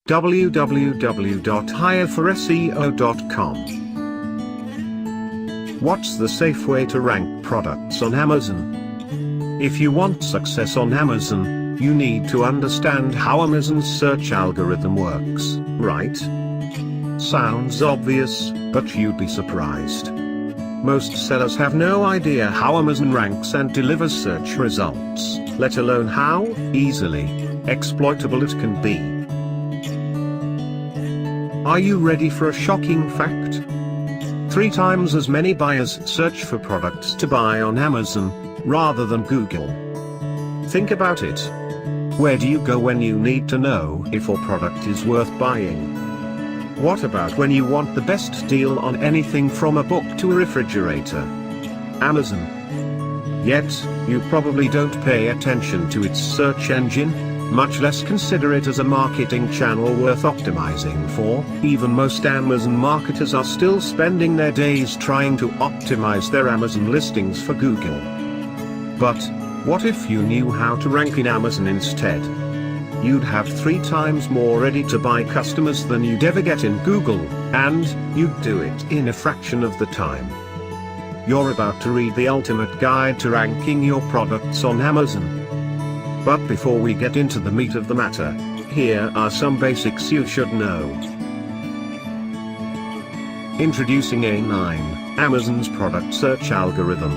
www.hireforseo.com. What's the safe way to rank products on Amazon? If you want success on Amazon, you need to understand how Amazon's search algorithm works, right? Sounds obvious, but you'd be surprised. Most sellers have no idea how Amazon ranks and delivers search results, let alone how easily exploitable it can be. Are you ready for a shocking fact? 3 times as many buyers search for products to buy on Amazon, rather than Google. Think about it. Where do you go when you need to know if a product is worth buying? What about when you want the best deal on anything from a book to a refrigerator? Amazon. Yet, you probably don't pay attention to its search engine, much less consider it as a marketing channel worth optimizing for. Even most Amazon marketers are still spending their days trying to optimize their Amazon listings for Google. But, what if you knew how to rank in Amazon instead? You'd have 3 times more ready-to-buy customers than you'd ever get in Google, and you'd do it in a fraction of the time. You're about to read the ultimate guide to ranking your products on Amazon. But before we get into the meat of the matter, here are some basics you should know. Introducing A9, Amazon's product search algorithm.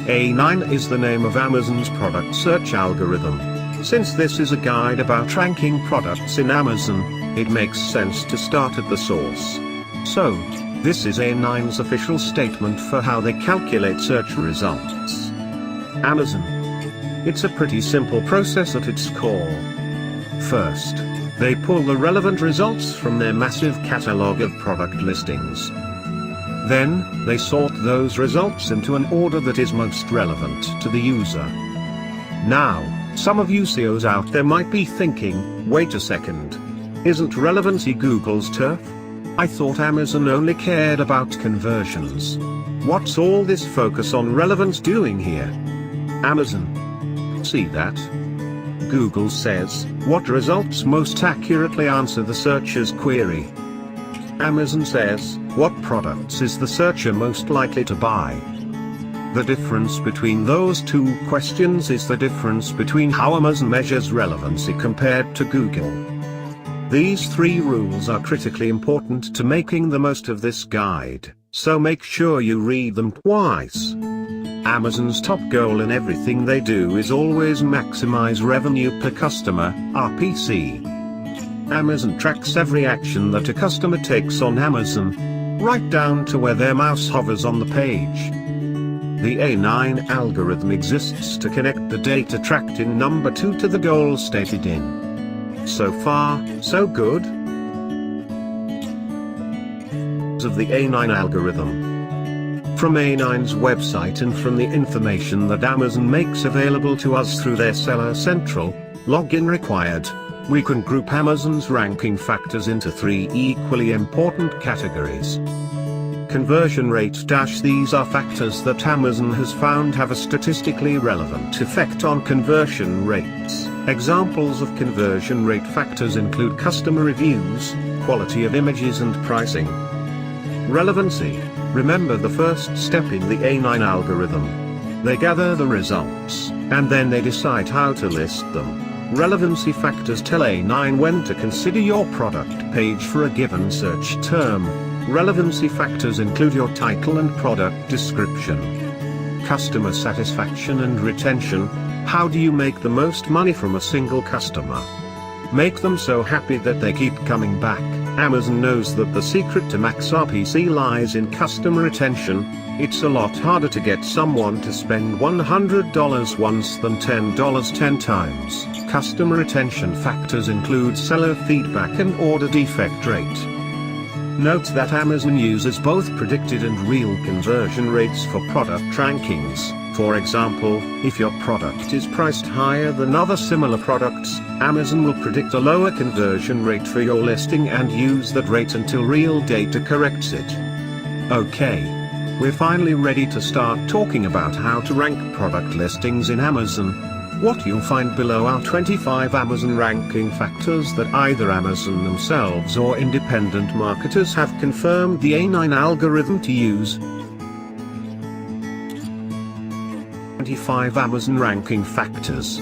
A9 is the name of Amazon's product search algorithm. Since this is a guide about ranking products in Amazon, it makes sense to start at the source. So, this is A9's official statement for how they calculate search results. Amazon. It's a pretty simple process at its core. First, they pull the relevant results from their massive catalog of product listings. Then, they sort those results into an order that is most relevant to the user. Now, some of you SEOs out there might be thinking, wait a second. Isn't relevancy Google's turf? I thought Amazon only cared about conversions. What's all this focus on relevance doing here? Amazon. See that? Google says, what results most accurately answer the searcher's query? Amazon says, what products is the searcher most likely to buy? The difference between those two questions is the difference between how Amazon measures relevancy compared to Google. These 3 rules are critically important to making the most of this guide, so make sure you read them twice. Amazon's top goal in everything they do is always maximize revenue per customer, RPC. Amazon tracks every action that a customer takes on Amazon, right down to where their mouse hovers on the page. The A9 algorithm exists to connect the data tracked in number 2 to the goal stated in. So far, so good? Of the A9 algorithm. From A9's website and from the information that Amazon makes available to us through their Seller Central, login required, we can group Amazon's ranking factors into 3 equally important categories. Conversion rate. These are factors that Amazon has found have a statistically relevant effect on conversion rates. Examples of conversion rate factors include customer reviews, quality of images and pricing. Relevancy. Remember the first step in the A9 algorithm. They gather the results, and then they decide how to list them. Relevancy factors tell A9 when to consider your product page for a given search term. Relevancy factors include your title and product description. Customer satisfaction and retention. How do you make the most money from a single customer? Make them so happy that they keep coming back. Amazon knows that the secret to max RPC lies in customer retention. It's a lot harder to get someone to spend $100 once than $10 10 times. Customer retention factors include seller feedback and order defect rate. Note that Amazon uses both predicted and real conversion rates for product rankings. For example, if your product is priced higher than other similar products, Amazon will predict a lower conversion rate for your listing and use that rate until real data corrects it. Okay. We're finally ready to start talking about how to rank product listings in Amazon. What you'll find below are 25 Amazon ranking factors that either Amazon themselves or independent marketers have confirmed the A9 algorithm to use. 25 Amazon ranking factors.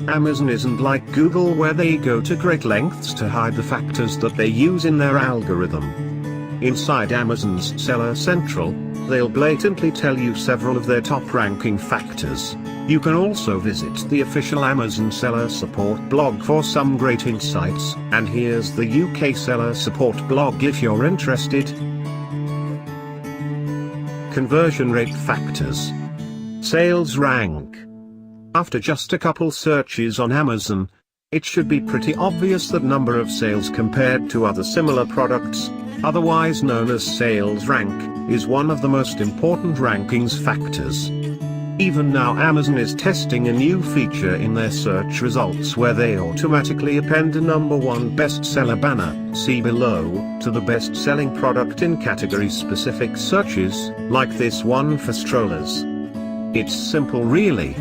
Amazon isn't like Google where they go to great lengths to hide the factors that they use in their algorithm. Inside Amazon's Seller Central, they'll blatantly tell you several of their top ranking factors. You can also visit the official Amazon Seller Support blog for some great insights, and here's the UK Seller Support blog if you're interested. Conversion rate factors. Sales rank. After just a couple searches on Amazon, it should be pretty obvious that number of sales compared to other similar products, otherwise known as sales rank, is one of the most important rankings factors. Even now Amazon is testing a new feature in their search results where they automatically append a number 1 bestseller banner, see below, to the best-selling product in category-specific searches, like this one for strollers. It's simple really.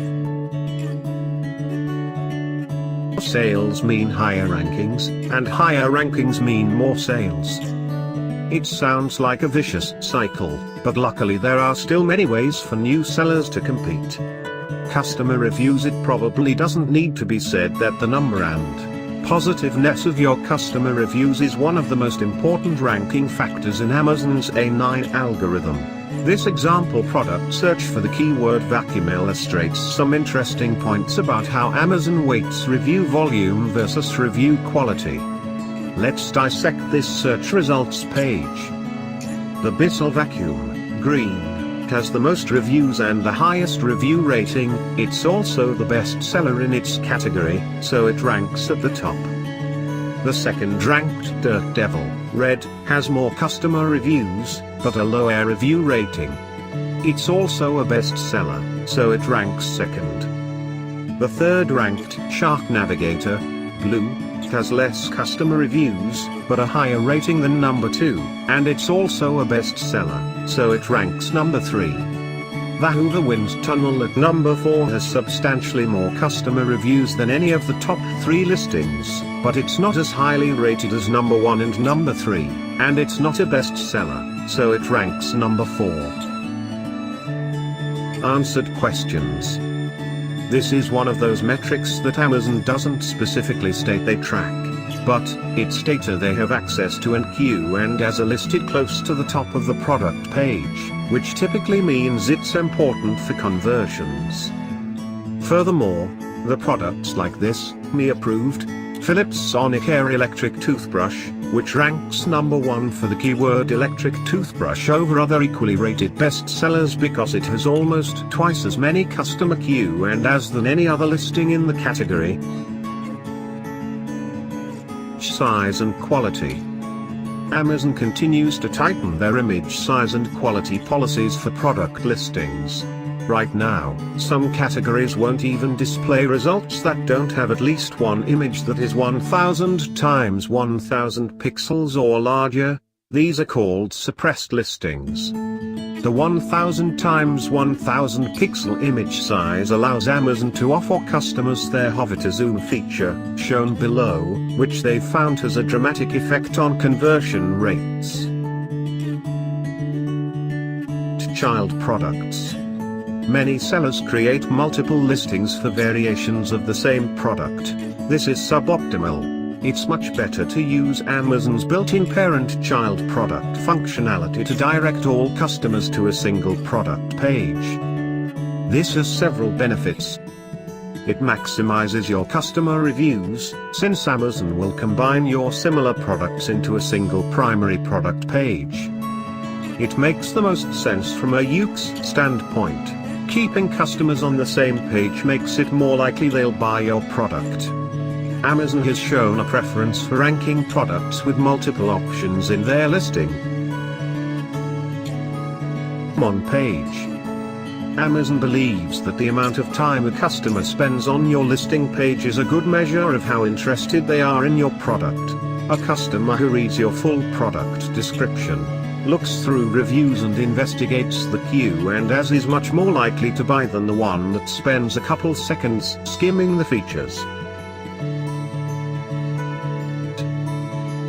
Sales mean higher rankings, and higher rankings mean more sales. It sounds like a vicious cycle, but luckily there are still many ways for new sellers to compete. Customer reviews. It probably doesn't need to be said that the number and positiveness of your customer reviews is one of the most important ranking factors in Amazon's A9 algorithm. This example product search for the keyword vacuum illustrates some interesting points about how Amazon weights review volume versus review quality. Let's dissect this search results page. The Bissell Vacuum, green, has the most reviews and the highest review rating. It's also the best seller in its category, so it ranks at the top. The second ranked Dirt Devil, red, has more customer reviews, but a lower review rating. It's also a bestseller, so it ranks second. The third ranked Shark Navigator, blue, has less customer reviews, but a higher rating than number 2, and it's also a bestseller, so it ranks number 3. The Hoover Wind Tunnel at number 4 has substantially more customer reviews than any of the top 3 listings, but it's not as highly rated as number 1 and number 3, and it's not a bestseller, so it ranks number 4. Answered questions. This is one of those metrics that Amazon doesn't specifically state they track, but it's data they have access to and queue and as are listed close to the top of the product page, which typically means it's important for conversions. Furthermore, the products like this, Me Approved, Philips Sonicare electric toothbrush, which ranks number 1 for the keyword electric toothbrush over other equally rated bestsellers because it has almost twice as many customer queue and as than any other listing in the category. Size and quality. Amazon continues to tighten their image size and quality policies for product listings. Right now, some categories won't even display results that don't have at least one image that is 1000 times 1000 pixels or larger. These are called suppressed listings. The 1000 times 1000 pixel image size allows Amazon to offer customers their hover to zoom feature, shown below, which they've found has a dramatic effect on conversion rates. Child products. Many sellers create multiple listings for variations of the same product. This is suboptimal. It's much better to use Amazon's built-in parent-child product functionality to direct all customers to a single product page. This has several benefits. It maximizes your customer reviews, since Amazon will combine your similar products into a single primary product page. It makes the most sense from a UX standpoint. Keeping customers on the same page makes it more likely they'll buy your product. Amazon has shown a preference for ranking products with multiple options in their listing. On page. Amazon believes that the amount of time a customer spends on your listing page is a good measure of how interested they are in your product. A customer who reads your full product description looks through reviews and investigates the Q&As is much more likely to buy than the one that spends a couple seconds skimming the features.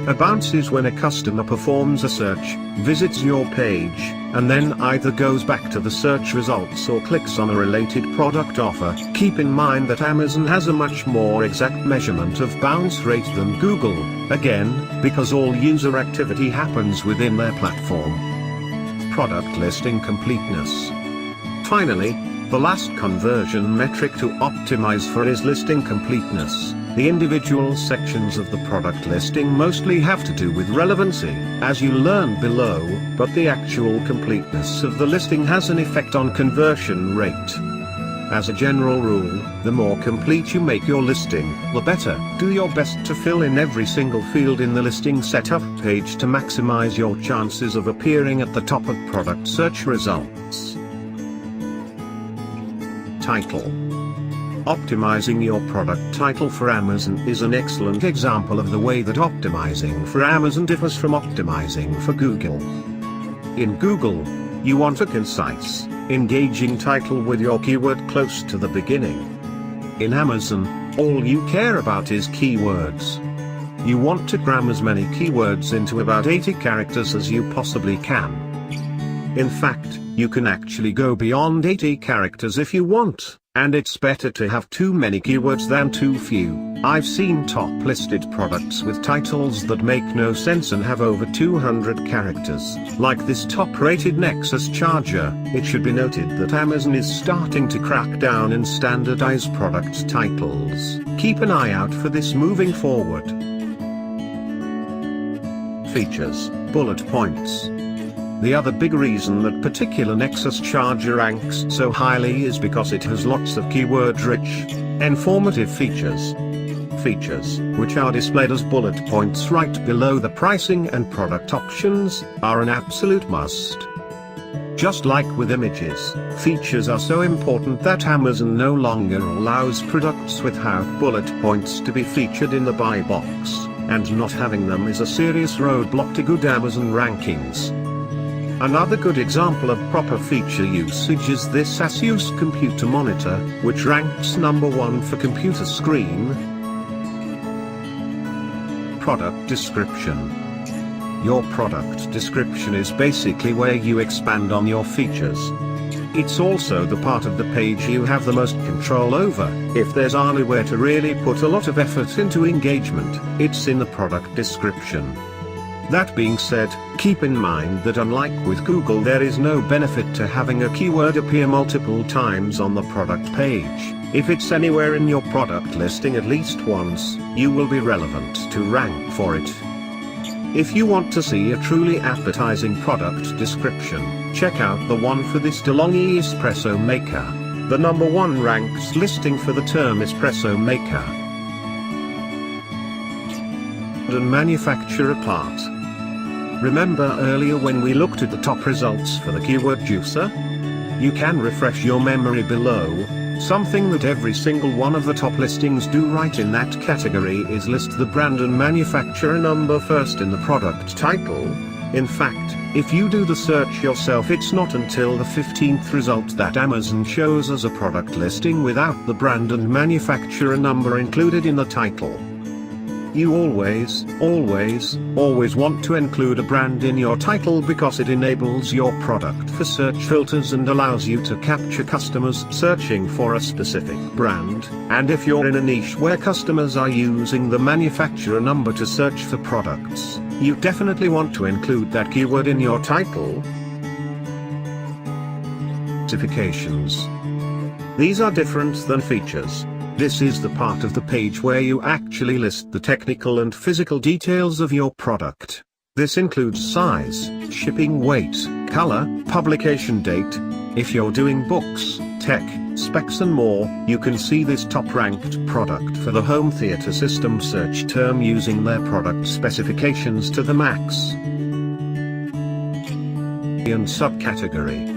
A bounce is when a customer performs a search, visits your page, and then either goes back to the search results or clicks on a related product offer. Keep in mind that Amazon has a much more exact measurement of bounce rate than Google, again, because all user activity happens within their platform. Product listing completeness. Finally, the last conversion metric to optimize for is listing completeness. The individual sections of the product listing mostly have to do with relevancy, as you learn below, but the actual completeness of the listing has an effect on conversion rate. As a general rule, the more complete you make your listing, the better. Do your best to fill in every single field in the listing setup page to maximize your chances of appearing at the top of product search results. Title. Optimizing your product title for Amazon is an excellent example of the way that optimizing for Amazon differs from optimizing for Google. In Google, you want a concise, engaging title with your keyword close to the beginning. In Amazon, all you care about is keywords. You want to cram as many keywords into about 80 characters as you possibly can. In fact, you can actually go beyond 80 characters if you want. And it's better to have too many keywords than too few. I've seen top listed products with titles that make no sense and have over 200 characters. Like this top rated Nexus charger. It should be noted that Amazon is starting to crack down and standardize product titles. Keep an eye out for this moving forward. Features, bullet points. The other big reason that particular Nexus charger ranks so highly is because it has lots of keyword-rich, informative features. Features, which are displayed as bullet points right below the pricing and product options, are an absolute must. Just like with images, features are so important that Amazon no longer allows products without bullet points to be featured in the buy box, and not having them is a serious roadblock to good Amazon rankings. Another good example of proper feature usage is this Asus computer monitor, which ranks number 1 for computer screen. Product description. Your product description is basically where you expand on your features. It's also the part of the page you have the most control over. If there's anywhere to really put a lot of effort into engagement, it's in the product description. That being said, keep in mind that unlike with Google, there is no benefit to having a keyword appear multiple times on the product page. If it's anywhere in your product listing at least once, you will be relevant to rank for it. If you want to see a truly appetizing product description, check out the one for this DeLonghi espresso maker. The number 1 ranked listing for the term espresso maker. And manufacturer part. Remember earlier when we looked at the top results for the keyword juicer? You can refresh your memory below. Something that every single one of the top listings do right in that category is list the brand and manufacturer number first in the product title. In fact, if you do the search yourself, it's not until the 15th result that Amazon shows as a product listing without the brand and manufacturer number included in the title. You always want to include a brand in your title because it enables your product for search filters and allows you to capture customers searching for a specific brand. And if you're in a niche where customers are using the manufacturer number to search for products, you definitely want to include that keyword in your title. Specifications. These are different than features. This is the part of the page where you actually list the technical and physical details of your product. This includes size, shipping weight, color, publication date. If you're doing books, tech, specs and more, you can see this top-ranked product for the home theater system search term using their product specifications to the max. And subcategory.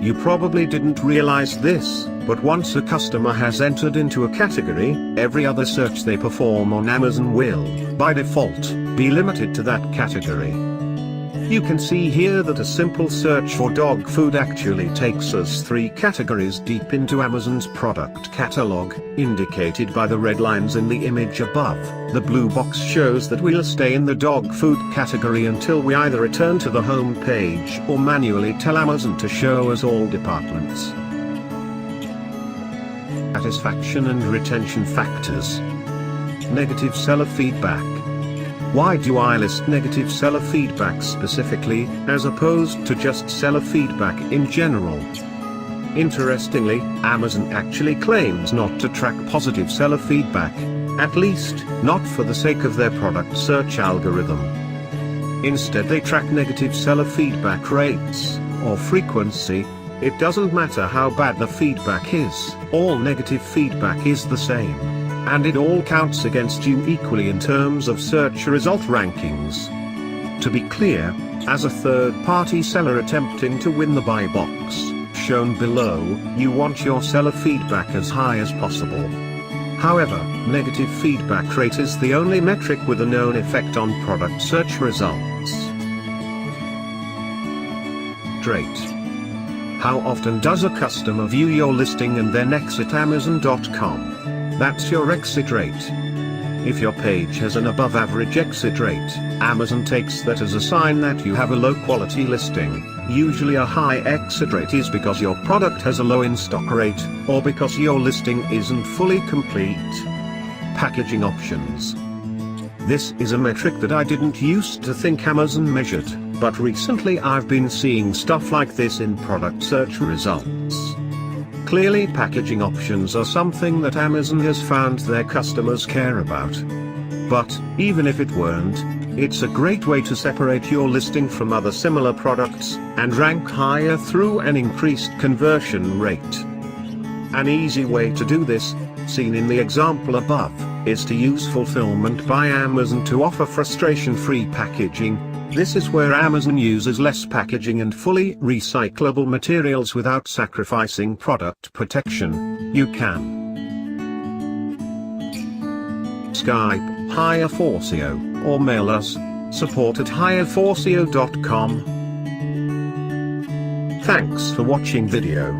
You probably didn't realize this, but once a customer has entered into a category, every other search they perform on Amazon will, by default, be limited to that category. You can see here that a simple search for dog food actually takes us 3 categories deep into Amazon's product catalog, indicated by the red lines in the image above. The blue box shows that we'll stay in the dog food category until we either return to the home page or manually tell Amazon to show us all departments. Satisfaction and retention factors. Negative seller feedback. Why do I list negative seller feedback specifically, as opposed to just seller feedback in general? Interestingly, Amazon actually claims not to track positive seller feedback, at least, not for the sake of their product search algorithm. Instead they track negative seller feedback rates, or frequency. It doesn't matter how bad the feedback is, all negative feedback is the same. And it all counts against you equally in terms of search result rankings. To be clear, as a third-party seller attempting to win the buy box, shown below, you want your seller feedback as high as possible. However, negative feedback rate is the only metric with a known effect on product search results. Rate. How often does a customer view your listing and then exit Amazon.com? That's your exit rate. If your page has an above average exit rate, Amazon takes that as a sign that you have a low quality listing. Usually a high exit rate is because your product has a low in-stock rate, or because your listing isn't fully complete. Packaging options. This is a metric that I didn't used to think Amazon measured, but recently I've been seeing stuff like this in product search results. Clearly packaging options are something that Amazon has found their customers care about. But, even if it weren't, it's a great way to separate your listing from other similar products, and rank higher through an increased conversion rate. An easy way to do this, seen in the example above, is to use Fulfillment by Amazon to offer frustration-free packaging. This is where Amazon uses less packaging and fully recyclable materials without sacrificing product protection. You can Skype, HireForSEO, or mail us, support@hireforseo.com. Thanks for watching video.